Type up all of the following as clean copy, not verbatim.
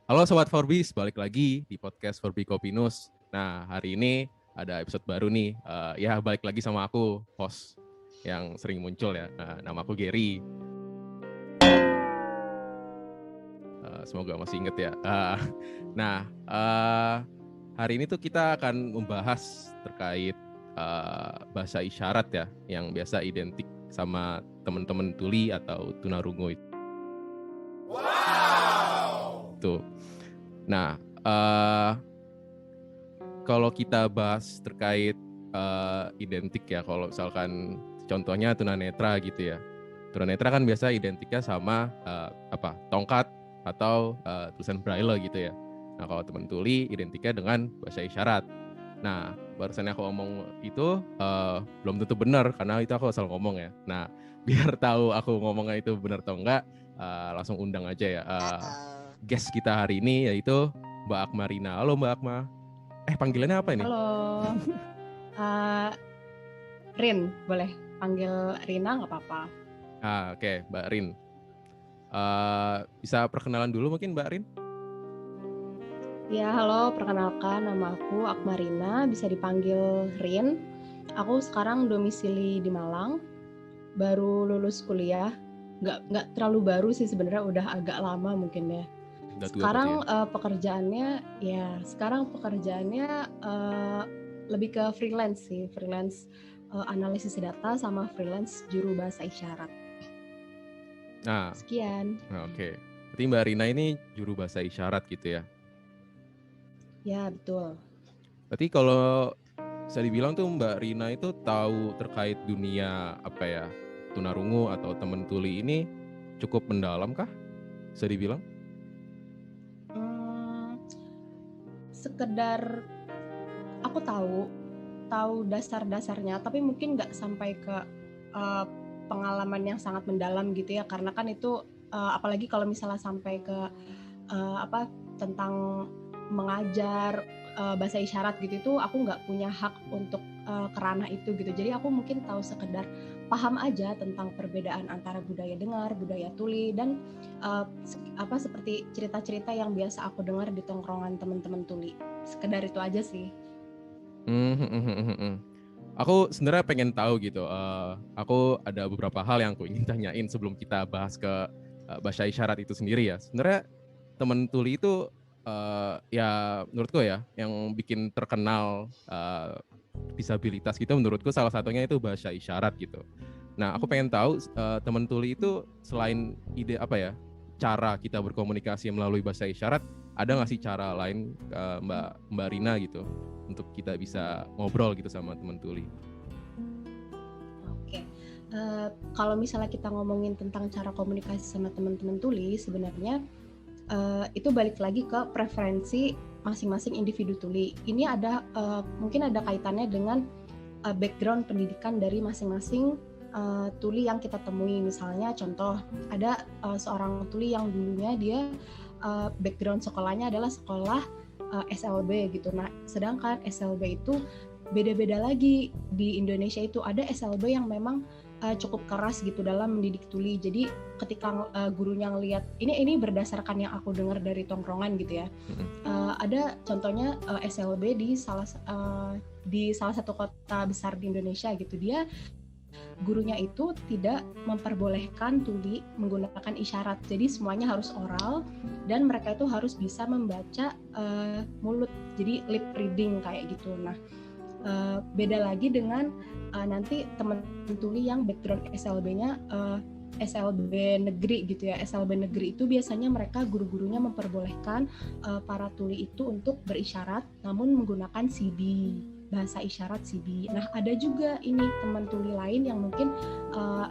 Halo Sobat Forbis, balik lagi di podcast Forbi Kopinus. Nah, hari ini ada episode baru nih. Balik lagi sama aku, host yang sering muncul ya. Nama aku Gary. Semoga masih inget ya. Hari ini tuh kita akan membahas terkait bahasa isyarat ya, yang biasa identik sama teman-teman tuli atau tunarungu itu. Tuh. Nah, kalau kita bahas terkait identik ya, kalau misalkan contohnya tunanetra gitu ya. Tunanetra kan biasa identiknya sama tongkat atau tulisan braille gitu ya. Nah, kalau teman tuli identiknya dengan bahasa isyarat. Nah, barusan aku ngomong itu belum tentu benar karena itu aku asal ngomong ya. Nah, biar tahu aku ngomongnya itu benar atau enggak, langsung undang aja ya. Guest kita hari ini yaitu Mbak Akmarina. Halo Mbak Akma. Panggilannya apa ini? Halo. Rin, boleh panggil Rina nggak apa-apa. Oke, Mbak Rin. Bisa perkenalan dulu mungkin Mbak Rin? Ya, halo, perkenalkan nama aku Akmarina, bisa dipanggil Rin. Aku sekarang domisili di Malang, baru lulus kuliah. Nggak terlalu baru sih sebenarnya, udah agak lama mungkin ya. Sekarang pekerjaannya lebih ke freelance sih, freelance analisis data sama freelance juru bahasa isyarat. Nah, sekian. Oke. Berarti Mbak Rina ini juru bahasa isyarat gitu ya? Ya, betul. Berarti kalau bisa dibilang tuh Mbak Rina itu tahu terkait dunia tunarungu atau teman tuli ini cukup mendalam kah? Bisa dibilang? Sekedar aku tahu dasar-dasarnya, tapi mungkin nggak sampai ke pengalaman yang sangat mendalam gitu ya, karena kan itu apalagi kalau misalnya sampai ke tentang mengajar bahasa isyarat gitu, itu aku nggak punya hak untuk ke ranah itu gitu. Jadi aku mungkin tahu sekedar paham aja tentang perbedaan antara budaya dengar, budaya tuli, dan seperti cerita-cerita yang biasa aku dengar di tongkrongan teman-teman tuli. Sekedar itu aja sih. Aku sebenarnya pengen tahu gitu. Aku ada beberapa hal yang aku ingin tanyain sebelum kita bahas ke bahasa isyarat itu sendiri ya. Sebenarnya teman tuli itu ya menurutku ya yang bikin terkenal disabilitas gitu, menurutku salah satunya itu bahasa isyarat gitu. Nah, aku pengen tahu teman tuli itu selain ide cara kita berkomunikasi melalui bahasa isyarat, ada nggak sih cara lain Mbak Rina gitu untuk kita bisa ngobrol gitu sama teman tuli? Oke, kalau misalnya kita ngomongin tentang cara komunikasi sama teman-teman tuli, sebenarnya itu balik lagi ke preferensi masing-masing individu tuli. Ini mungkin ada kaitannya dengan background pendidikan dari masing-masing tuli yang kita temui. Misalnya contoh, ada seorang tuli yang dulunya dia background sekolahnya adalah sekolah SLB gitu. Nah, sedangkan SLB itu beda-beda lagi. Di Indonesia itu ada SLB yang memang cukup keras gitu dalam mendidik tuli. Jadi ketika gurunya ngelihat, ini berdasarkan yang aku dengar dari tongkrongan gitu ya. Ada contohnya SLB di salah satu kota besar di Indonesia gitu. Dia gurunya itu tidak memperbolehkan tuli menggunakan isyarat. Jadi semuanya harus oral dan mereka itu harus bisa membaca mulut. Jadi lip reading kayak gitu. Nah, beda lagi dengan nanti teman tuli yang background SLB-nya SLB negeri gitu ya. SLB negeri itu biasanya mereka guru-gurunya memperbolehkan para tuli itu untuk berisyarat namun menggunakan CB, bahasa isyarat CB. Nah, ada juga ini teman tuli lain yang mungkin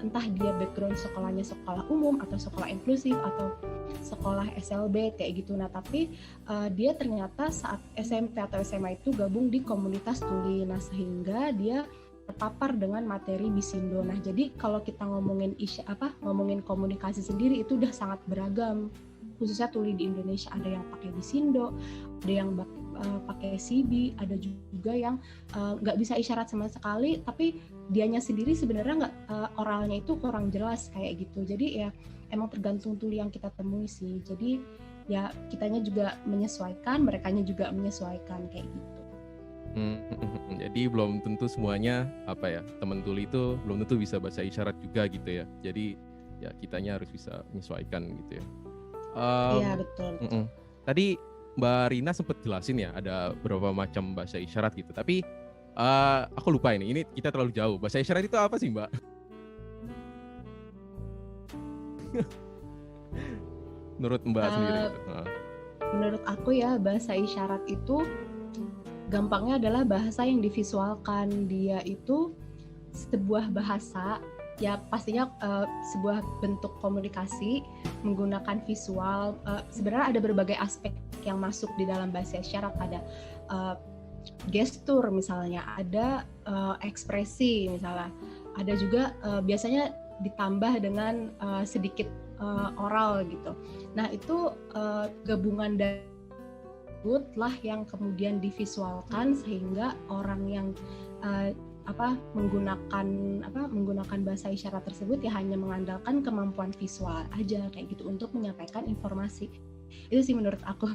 entah dia background sekolahnya sekolah umum atau sekolah inklusif atau sekolah SLB kayak gitu. Nah, tapi dia ternyata saat SMP atau SMA itu gabung di komunitas tuli. Nah, sehingga dia terpapar dengan materi Bisindo. Nah, jadi kalau kita ngomongin komunikasi sendiri itu udah sangat beragam. Khususnya tuli di Indonesia, ada yang pakai Bisindo, ada yang pakai CB, ada juga yang nggak bisa isyarat sama sekali, tapi dianya sendiri sebenarnya nggak oralnya itu kurang jelas kayak gitu. Jadi ya emang tergantung tuli yang kita temui sih. Jadi ya kitanya juga menyesuaikan, merekanya juga menyesuaikan kayak gitu. Jadi belum tentu semuanya teman tuli itu belum tentu bisa bahasa isyarat juga gitu ya. Jadi ya kitanya harus bisa menyesuaikan gitu ya. Iya betul. Tadi Mbak Rina sempat jelasin ya ada beberapa macam bahasa isyarat gitu. Tapi aku lupa ini kita terlalu jauh. Bahasa isyarat itu apa sih Mbak? Menurut Mbak sendiri gitu. Menurut aku ya bahasa isyarat itu gampangnya adalah bahasa yang divisualkan. Dia itu sebuah bahasa, ya pastinya sebuah bentuk komunikasi menggunakan visual. Sebenarnya ada berbagai aspek yang masuk di dalam bahasa isyarat. Ada gestur misalnya, ada ekspresi misalnya, ada juga biasanya ditambah dengan sedikit oral gitu. Nah itu gabungan dari lah yang kemudian divisualkan sehingga orang yang menggunakan bahasa isyarat tersebut ya hanya mengandalkan kemampuan visual aja kayak gitu untuk menyampaikan informasi. Itu sih menurut aku.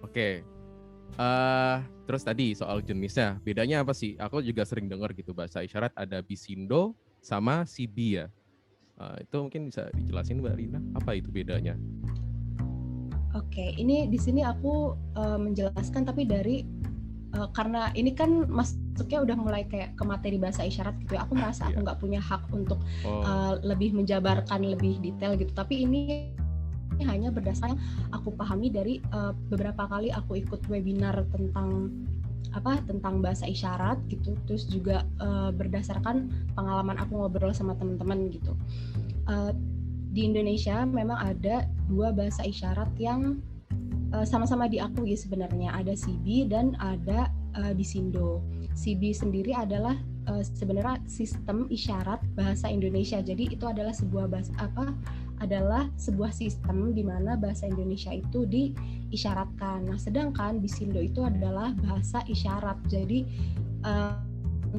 Oke. Terus tadi soal jenisnya, bedanya apa sih? Aku juga sering dengar gitu bahasa isyarat ada bisindo sama sibi ya. Itu mungkin bisa dijelasin Mbak Rina, apa itu bedanya? Oke, ini di sini aku menjelaskan tapi dari karena ini kan masuknya udah mulai kayak ke materi bahasa isyarat gitu ya. Aku merasa aku nggak punya hak untuk lebih menjabarkan lebih detail gitu. Tapi ini hanya berdasarkan aku pahami dari beberapa kali aku ikut webinar tentang bahasa isyarat gitu. Terus juga berdasarkan pengalaman aku ngobrol sama teman-teman gitu. Di Indonesia memang ada dua bahasa isyarat yang sama-sama diakui sebenarnya. Ada Sibi dan ada Bisindo. Sibi sendiri adalah sebenarnya sistem isyarat bahasa Indonesia. Jadi itu adalah sebuah sistem di mana bahasa Indonesia itu diisyaratkan. Nah, sedangkan Bisindo itu adalah bahasa isyarat. Jadi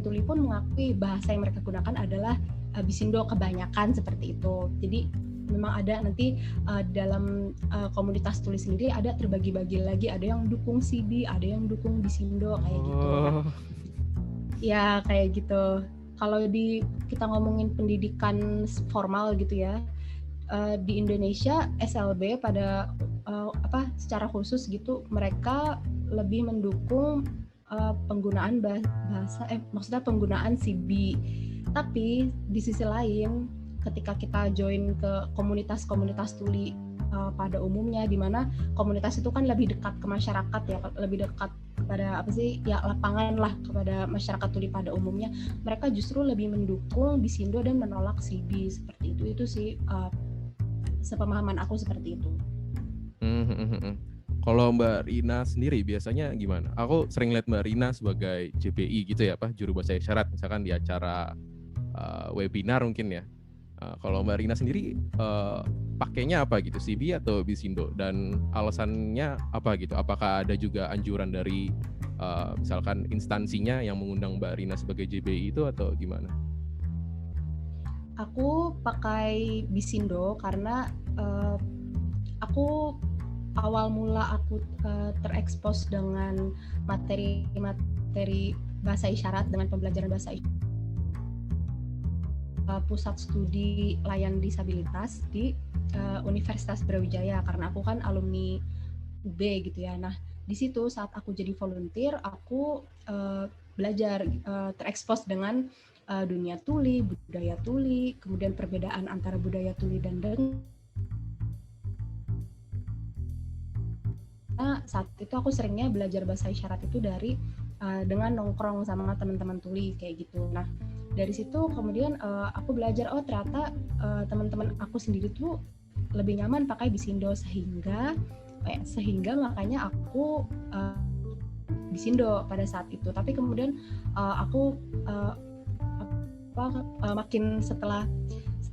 tuli pun mengakui bahasa yang mereka gunakan adalah Bisindo kebanyakan seperti itu. Jadi memang ada nanti dalam komunitas tulis sendiri ada terbagi-bagi lagi, ada yang dukung Sibi, ada yang dukung Bisindo kayak gitu. Ya kayak gitu. Kalau kita ngomongin pendidikan formal gitu ya, di Indonesia SLB pada secara khusus gitu mereka lebih mendukung penggunaan penggunaan Sibi. Tapi di sisi lain ketika kita join ke komunitas-komunitas tuli pada umumnya, di mana komunitas itu kan lebih dekat ke masyarakat ya, lebih dekat kepada lapangan lah, kepada masyarakat tuli pada umumnya, mereka justru lebih mendukung Bisindo dan menolak Sibi seperti itu. Itu sih sepemahaman aku seperti itu. Kalau Mbak Rina sendiri biasanya gimana? Aku sering lihat Mbak Rina sebagai JBI gitu ya, juru bahasa isyarat, misalkan di acara webinar mungkin ya. Kalau Mbak Rina sendiri pakainya apa gitu, Sibi atau Bisindo? Dan alasannya apa gitu? Apakah ada juga anjuran dari misalkan instansinya yang mengundang Mbak Rina sebagai JBI itu atau gimana? Aku pakai Bisindo karena aku awal mula aku terekspos dengan materi bahasa isyarat, dengan pembelajaran bahasa isyarat pusat studi layan disabilitas di Universitas Brawijaya, karena aku kan alumni UB gitu ya. Nah di situ saat aku jadi volunteer aku belajar terekspos dengan dunia tuli, budaya tuli, kemudian perbedaan antara budaya tuli dan saat itu aku seringnya belajar bahasa isyarat itu dengan nongkrong sama teman-teman tuli kayak gitu. Nah dari situ kemudian aku belajar ternyata teman-teman aku sendiri tuh lebih nyaman pakai Bisindo sehingga makanya aku Bisindo pada saat itu. Tapi kemudian aku makin setelah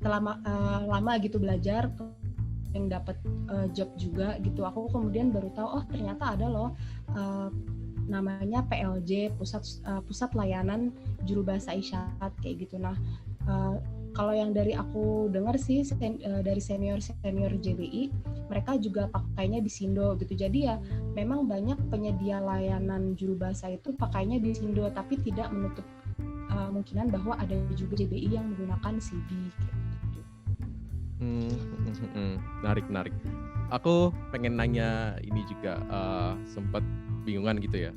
lama gitu belajar, yang dapat job juga gitu, aku kemudian baru tahu ternyata ada loh namanya PLJ, pusat layanan juru bahasa isyarat kayak gitu. Nah, kalau yang dari aku dengar sih dari senior JBI, mereka juga pakainya di Sindo gitu. Jadi ya memang banyak penyedia layanan juru bahasa itu pakainya di Sindo, tapi tidak menutup kemungkinan bahwa ada juga JBI yang menggunakan CD gitu. Menarik. Aku pengen nanya ini juga, sempat bingungan gitu ya.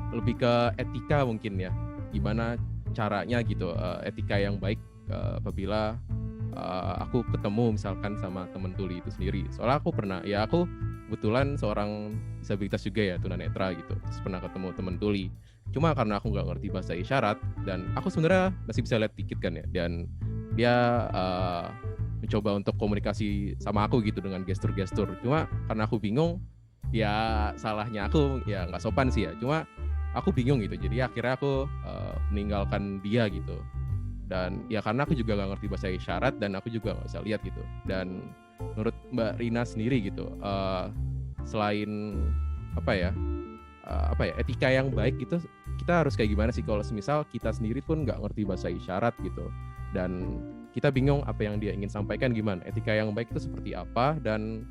Lebih ke etika mungkin ya. Gimana caranya gitu, etika yang baik apabila aku ketemu misalkan sama temen tuli itu sendiri. Soalnya aku kebetulan seorang disabilitas juga ya, tunanetra gitu. Terus pernah ketemu temen tuli. Cuma karena aku nggak ngerti bahasa isyarat dan aku sebenarnya masih bisa lihat dikit kan ya. Dan dia mencoba untuk komunikasi sama aku gitu dengan gestur-gestur. Cuma karena aku bingung, ya salahnya aku ya nggak sopan sih ya. Cuma aku bingung gitu. Jadi akhirnya aku meninggalkan dia gitu. Dan ya karena aku juga nggak ngerti bahasa isyarat dan aku juga nggak bisa lihat gitu. Dan menurut Mbak Rina sendiri gitu, selain etika yang baik gitu, kita harus kayak gimana sih kalau semisal kita sendiri pun nggak ngerti bahasa isyarat gitu dan kita bingung apa yang dia ingin sampaikan, gimana etika yang baik itu seperti apa. Dan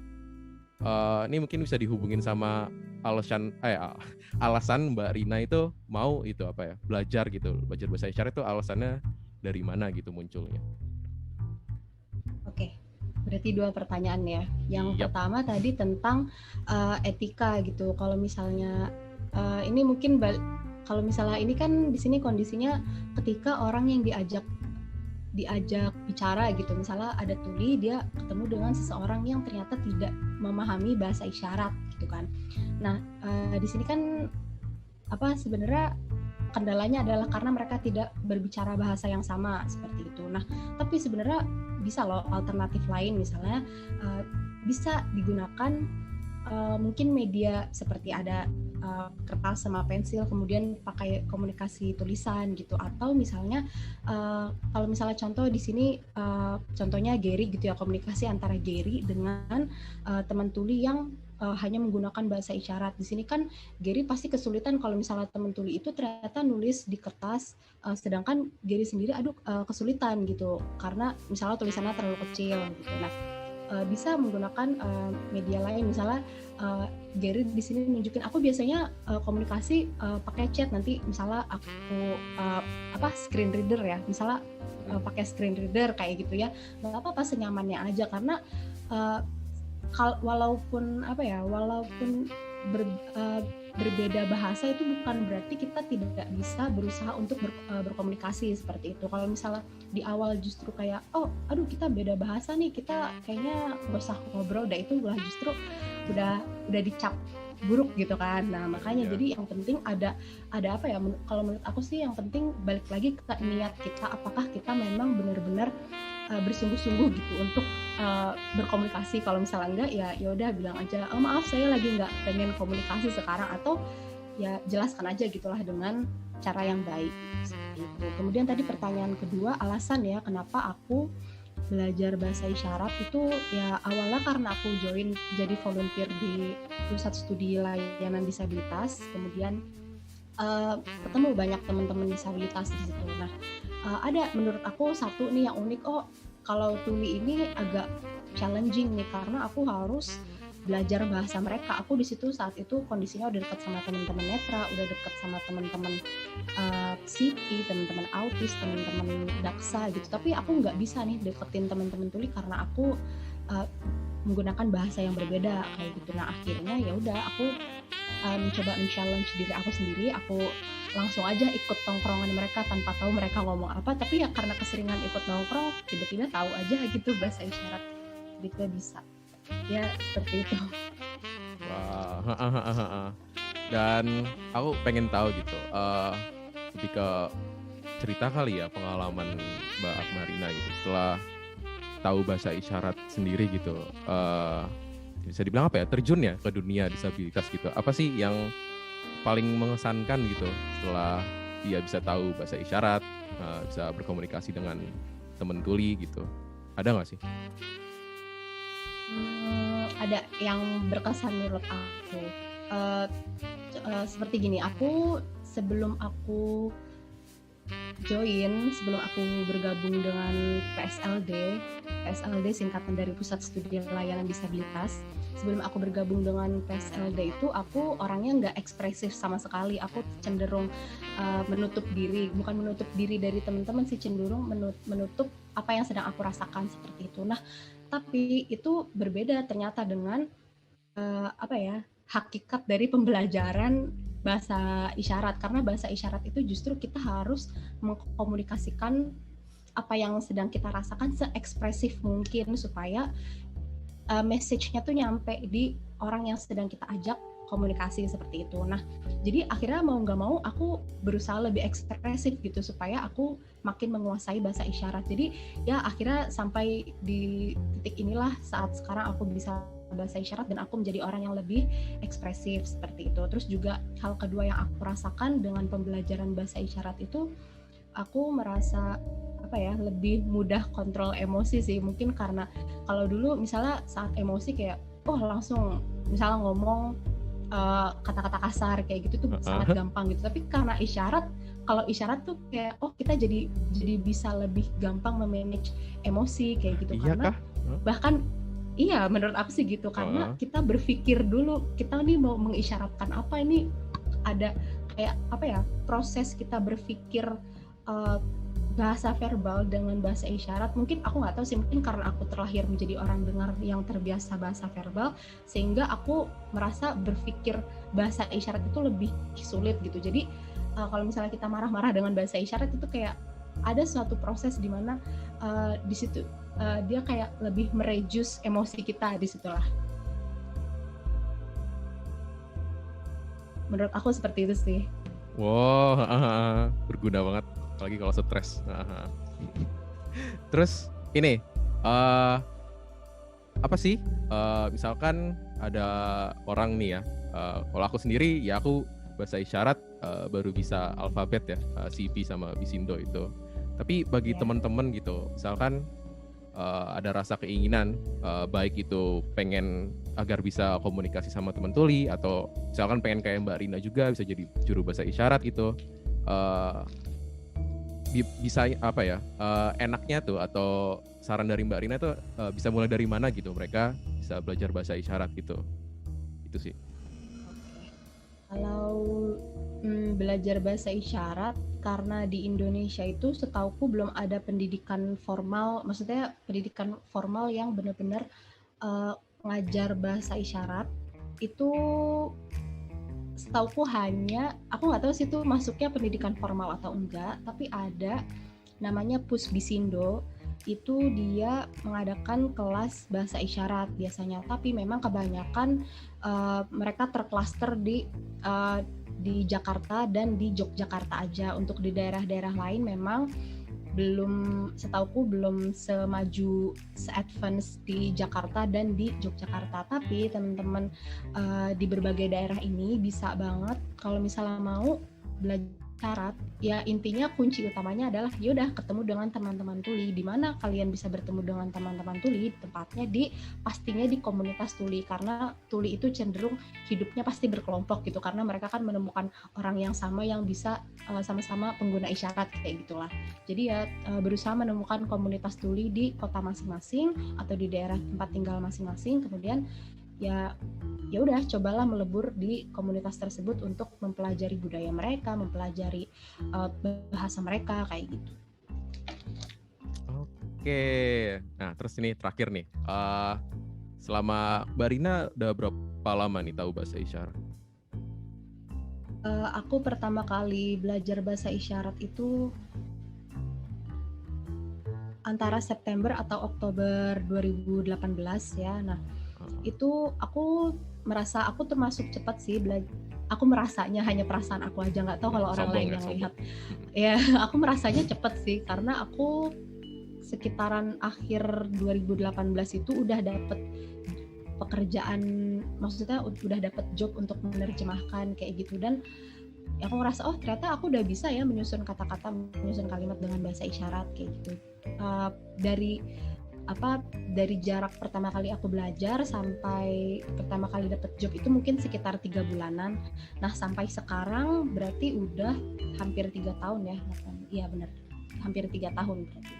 ini mungkin bisa dihubungin sama alasan Mbak Rina itu mau itu belajar bahasa isyarat itu alasannya dari mana gitu munculnya. Oke, berarti 2 pertanyaan ya. Yang Yap. pertama tadi tentang etika gitu. Kalau misalnya ini mungkin kalau misalnya ini kan di sini kondisinya ketika orang yang diajak bicara gitu, misalnya ada tuli, dia ketemu dengan seseorang yang ternyata tidak memahami bahasa isyarat gitu kan. Nah, di sini kan sebenarnya kendalanya adalah karena mereka tidak berbicara bahasa yang sama seperti itu. Nah, tapi sebenarnya bisa loh alternatif lain, misalnya bisa digunakan mungkin media seperti ada kertas sama pensil, kemudian pakai komunikasi tulisan gitu, atau misalnya kalau misalnya contoh di sini contohnya Gary gitu ya, komunikasi antara Gary dengan teman tuli yang hanya menggunakan bahasa isyarat. Di sini kan Gary pasti kesulitan kalau misalnya teman tuli itu ternyata nulis di kertas, sedangkan Gary sendiri kesulitan gitu karena misalnya tulisannya terlalu kecil gitu. Nah, bisa menggunakan media lain, misalnya Gary di sini nunjukin aku biasanya komunikasi pakai chat, nanti misalnya aku screen reader ya, misalnya pakai screen reader kayak gitu ya, nggak apa-apa, senyamannya aja, karena walaupun berbeda bahasa itu bukan berarti kita tidak bisa berusaha untuk berkomunikasi seperti itu. Kalau misalnya di awal justru kayak kita beda bahasa nih, kita kayaknya nggak usah ngobrol, itu lah justru udah dicap buruk gitu kan. Nah makanya jadi yang penting ada kalau menurut aku sih yang penting balik lagi ke niat kita, apakah kita memang benar-benar bersungguh-sungguh gitu untuk berkomunikasi. Kalau misalnya enggak, ya udah bilang aja maaf saya lagi nggak pengen komunikasi sekarang, atau ya jelaskan aja gitulah dengan cara yang baik gitu. Kemudian tadi pertanyaan kedua, alasan ya kenapa aku belajar bahasa isyarat itu, ya awalnya karena aku join jadi volunteer di pusat studi layanan disabilitas, kemudian ketemu banyak teman-teman disabilitas di situ. Nah, ada menurut aku satu nih yang unik, kalau tuli ini agak challenging nih karena aku harus belajar bahasa mereka. Aku di situ saat itu kondisinya udah dekat sama teman-teman netra, udah dekat sama teman-teman CP, teman-teman autis, teman-teman daksa gitu. Tapi aku nggak bisa nih deketin teman-teman tuli karena aku menggunakan bahasa yang berbeda kayak gitu. Nah akhirnya ya udah aku mencoba men-challenge diri aku sendiri. Aku langsung aja ikut tongkrongan mereka tanpa tahu mereka ngomong apa, tapi ya karena keseringan ikut nongkrong tiba-tiba tahu aja gitu bahasa isyarat, tiba-tiba bisa. Ya seperti itu. Wah, dan aku pengen tahu gitu, lebih ke cerita kali ya, pengalaman Mbak Akmarina gitu setelah tahu bahasa isyarat sendiri gitu, bisa dibilang terjun ya ke dunia disabilitas gitu. Apa sih yang paling mengesankan gitu setelah dia bisa tahu bahasa isyarat, bisa berkomunikasi dengan temen tuli gitu, ada nggak sih? Ada yang berkesan menurut aku. uh, seperti gini, sebelum aku sebelum aku bergabung dengan PSLD singkatan dari Pusat Studi Layanan Disabilitas. Sebelum aku bergabung dengan PSLD itu, aku orangnya nggak ekspresif sama sekali. Aku cenderung menutup diri, bukan menutup diri dari teman-teman sih, cenderung menutup apa yang sedang aku rasakan seperti itu. Nah, tapi itu berbeda ternyata dengan hakikat dari pembelajaran bahasa isyarat, karena bahasa isyarat itu justru kita harus mengkomunikasikan apa yang sedang kita rasakan seekspresif mungkin supaya message-nya tuh nyampe di orang yang sedang kita ajak komunikasi seperti itu. Nah, jadi akhirnya mau nggak mau aku berusaha lebih ekspresif gitu supaya aku makin menguasai bahasa isyarat. Jadi ya akhirnya sampai di titik inilah saat sekarang aku bisa bahasa isyarat dan aku menjadi orang yang lebih ekspresif seperti itu. Terus juga hal kedua yang aku rasakan dengan pembelajaran bahasa isyarat itu, aku merasa lebih mudah kontrol emosi sih. Mungkin karena kalau dulu misalnya saat emosi kayak langsung misalnya ngomong kata-kata kasar kayak gitu tuh sangat gampang gitu. Tapi karena kalau isyarat tuh kayak kita jadi bisa lebih gampang memanage emosi kayak gitu. Iya karena kah? Bahkan iya, menurut aku sih gitu, karena kita berpikir dulu, kita nih mau mengisyaratkan apa, ini ada kayak proses kita berpikir bahasa verbal dengan bahasa isyarat. Mungkin aku nggak tahu sih, mungkin karena aku terlahir menjadi orang dengar yang terbiasa bahasa verbal, sehingga aku merasa berpikir bahasa isyarat itu lebih sulit gitu. Jadi kalau misalnya kita marah-marah dengan bahasa isyarat itu kayak ada suatu proses di mana di situ dia kayak lebih mereduce emosi kita di situlah. Menurut aku seperti itu sih. Wow, berguna banget, apalagi kalau stres. Terus ini, apa sih? Misalkan ada orang nih ya, kalau aku sendiri ya aku bahasa isyarat baru bisa alfabet ya, CP sama Bisindo itu. Tapi bagi teman-teman gitu, misalkan ada rasa keinginan baik itu pengen agar bisa komunikasi sama teman tuli, atau misalkan pengen kayak Mbak Rina juga bisa jadi juru bahasa isyarat gitu, bisa enaknya tuh, atau saran dari Mbak Rina tuh bisa mulai dari mana gitu mereka bisa belajar bahasa isyarat gitu, itu sih. Kalau belajar bahasa isyarat, karena di Indonesia itu setauku belum ada pendidikan formal, maksudnya pendidikan formal yang benar-benar ngajar bahasa isyarat. Itu setauku aku nggak tahu sih itu masuknya pendidikan formal atau enggak, tapi ada namanya Pusbisindo. Itu dia mengadakan kelas bahasa isyarat biasanya, tapi memang kebanyakan mereka terklaster di Jakarta dan di Yogyakarta aja. Untuk di daerah-daerah lain memang setauku belum semaju, se-advance di Jakarta dan di Yogyakarta. Tapi teman-teman di berbagai daerah ini bisa banget kalau misalnya mau belajar syarat, ya intinya kunci utamanya adalah yaudah ketemu dengan teman-teman tuli. Di mana kalian bisa bertemu dengan teman-teman tuli? Tempatnya pastinya di komunitas tuli, karena tuli itu cenderung hidupnya pasti berkelompok gitu, karena mereka kan menemukan orang yang sama yang bisa sama-sama pengguna isyarat kayak gitulah. Jadi ya berusaha menemukan komunitas tuli di kota masing-masing atau di daerah tempat tinggal masing-masing, kemudian ya udah cobalah melebur di komunitas tersebut untuk mempelajari budaya mereka, mempelajari bahasa mereka kayak gitu. Oke, nah terus ini terakhir nih, selama Mbak Rina udah berapa lama nih tahu bahasa isyarat? Aku pertama kali belajar bahasa isyarat itu antara September atau Oktober 2018 ya. Nah, itu aku merasa aku termasuk cepat sih aku merasanya, hanya perasaan aku aja, nggak tahu kalau orang lain yang lihat. Ya, aku merasanya cepat sih karena aku sekitaran akhir 2018 itu udah dapet pekerjaan, maksudnya udah dapet job untuk menerjemahkan kayak gitu, dan aku ngerasa ternyata aku udah bisa ya menyusun kata-kata, menyusun kalimat dengan bahasa isyarat kayak gitu. Dari dari jarak pertama kali aku belajar sampai pertama kali dapet job itu mungkin sekitar 3 bulanan. Nah sampai sekarang berarti udah hampir 3 tahun ya. Iya benar, hampir 3 tahun berarti.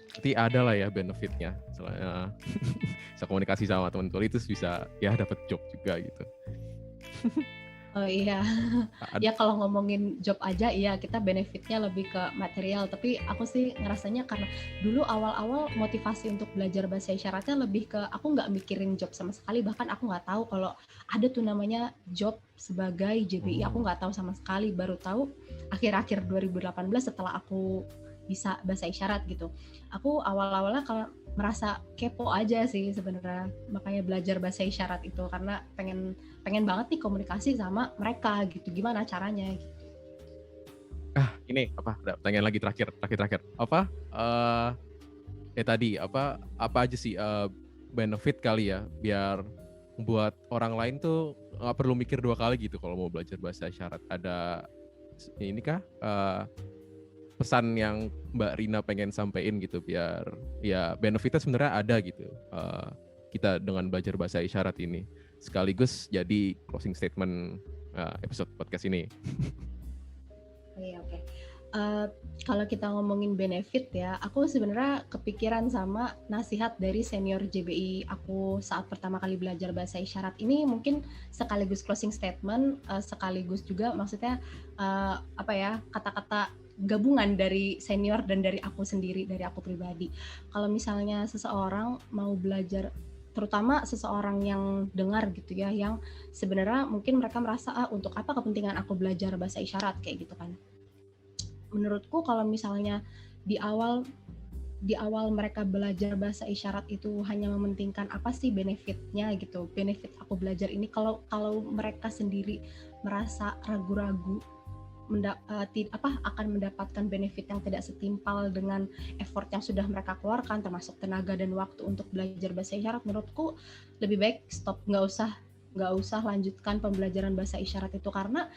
Berarti ada lah ya benefitnya, soalnya bisa komunikasi sama teman tuli itu bisa ya dapat job juga gitu. Oh iya, ya kalau ngomongin job aja, iya kita benefitnya lebih ke material. Tapi aku sih ngerasanya karena dulu awal-awal motivasi untuk belajar bahasa isyaratnya lebih ke aku nggak mikirin job sama sekali. Bahkan aku nggak tahu kalau ada tuh namanya job sebagai JBI. Aku nggak tahu sama sekali. Baru tahu akhir-akhir 2018 setelah aku bisa bahasa isyarat gitu. Aku awal-awalnya kalau merasa kepo aja sih sebenarnya, makanya belajar bahasa isyarat itu karena pengen banget nih komunikasi sama mereka gitu, gimana caranya gitu. Ini ada pertanyaan lagi terakhir apa tadi apa aja sih benefit kali ya biar buat orang lain tuh nggak perlu mikir 2 kali gitu kalau mau belajar bahasa isyarat. Ada ini kah pesan yang Mbak Rina pengen sampein gitu biar ya benefitnya sebenarnya ada gitu kita dengan belajar bahasa isyarat ini, sekaligus jadi closing statement episode podcast ini. Oke. Kalau kita ngomongin benefit ya, aku sebenarnya kepikiran sama nasihat dari senior JBI aku saat pertama kali belajar bahasa isyarat ini, mungkin sekaligus closing statement, sekaligus juga maksudnya kata-kata gabungan dari senior dan dari aku sendiri, dari aku pribadi. Kalau misalnya seseorang mau belajar, terutama seseorang yang dengar gitu ya, yang sebenarnya mungkin mereka merasa untuk apa kepentingan aku belajar bahasa isyarat kayak gitu kan. Menurutku kalau misalnya di awal mereka belajar bahasa isyarat itu hanya mementingkan apa sih benefitnya gitu, benefit aku belajar ini, kalau mereka sendiri merasa ragu-ragu akan mendapatkan benefit yang tidak setimpal dengan effort yang sudah mereka keluarkan, termasuk tenaga dan waktu untuk belajar bahasa isyarat, menurutku lebih baik stop, nggak usah lanjutkan pembelajaran bahasa isyarat itu, karena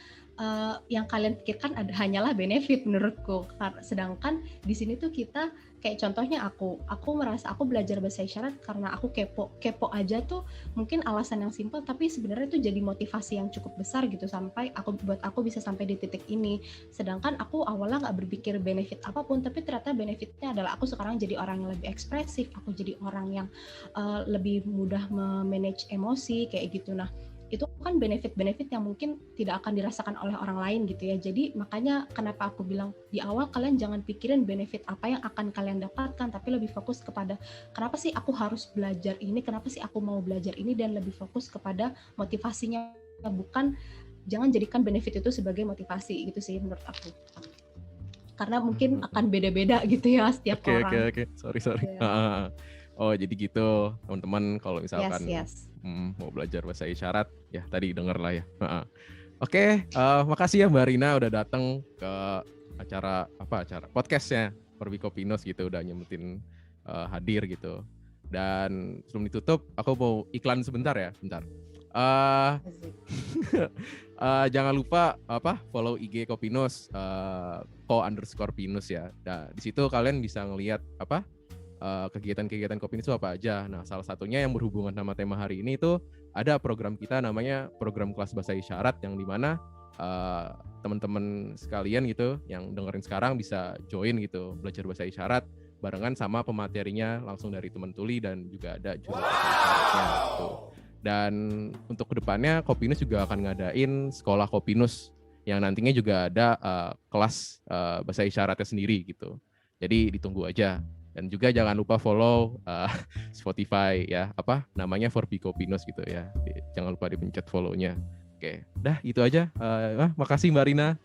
yang kalian pikirkan hanyalah benefit menurutku. Sedangkan di sini tuh kita kayak contohnya aku merasa aku belajar bahasa isyarat karena aku kepo aja tuh, mungkin alasan yang simpel tapi sebenarnya itu jadi motivasi yang cukup besar gitu sampai buat aku bisa sampai di titik ini. Sedangkan aku awalnya nggak berpikir benefit apapun, tapi ternyata benefitnya adalah aku sekarang jadi orang yang lebih ekspresif, aku jadi orang yang lebih mudah memanage emosi kayak gitu. Nah itu kan benefit-benefit yang mungkin tidak akan dirasakan oleh orang lain gitu ya. Jadi makanya kenapa aku bilang di awal, kalian jangan pikirin benefit apa yang akan kalian dapatkan, tapi lebih fokus kepada kenapa sih aku harus belajar ini, kenapa sih aku mau belajar ini, dan lebih fokus kepada motivasinya, bukan jangan jadikan benefit itu sebagai motivasi gitu sih menurut aku. Karena mungkin akan beda-beda gitu ya setiap orang. Oke. Sorry. Yeah. Oh jadi gitu teman-teman, kalau misalkan yes. Mau belajar bahasa isyarat ya tadi denger lah ya. Oke, makasih ya Mbak Rina udah datang ke acara podcastnya Forbikopinos gitu, udah nyempetin hadir gitu. Dan sebelum ditutup aku mau iklan sebentar ya, jangan lupa follow IG Kopinos _Pinus ya. Nah di situ kalian bisa ngelihat kegiatan-kegiatan Kopinos itu apa aja. Nah, salah satunya yang berhubungan sama tema hari ini itu ada program kita namanya program kelas bahasa isyarat, yang dimana teman-teman sekalian gitu yang dengerin sekarang bisa join gitu, belajar bahasa isyarat barengan sama pematerinya langsung dari teman tuli, dan juga ada juru bahasa isyaratnya gitu. Dan untuk kedepannya Kopinos juga akan ngadain sekolah Kopinos yang nantinya juga ada kelas bahasa isyaratnya sendiri gitu. Jadi ditunggu aja. Dan juga jangan lupa follow Spotify ya, namanya Forbikopinos gitu ya. Jangan lupa dipencet follow-nya. Oke, dah itu aja. Makasih Mbak Rina.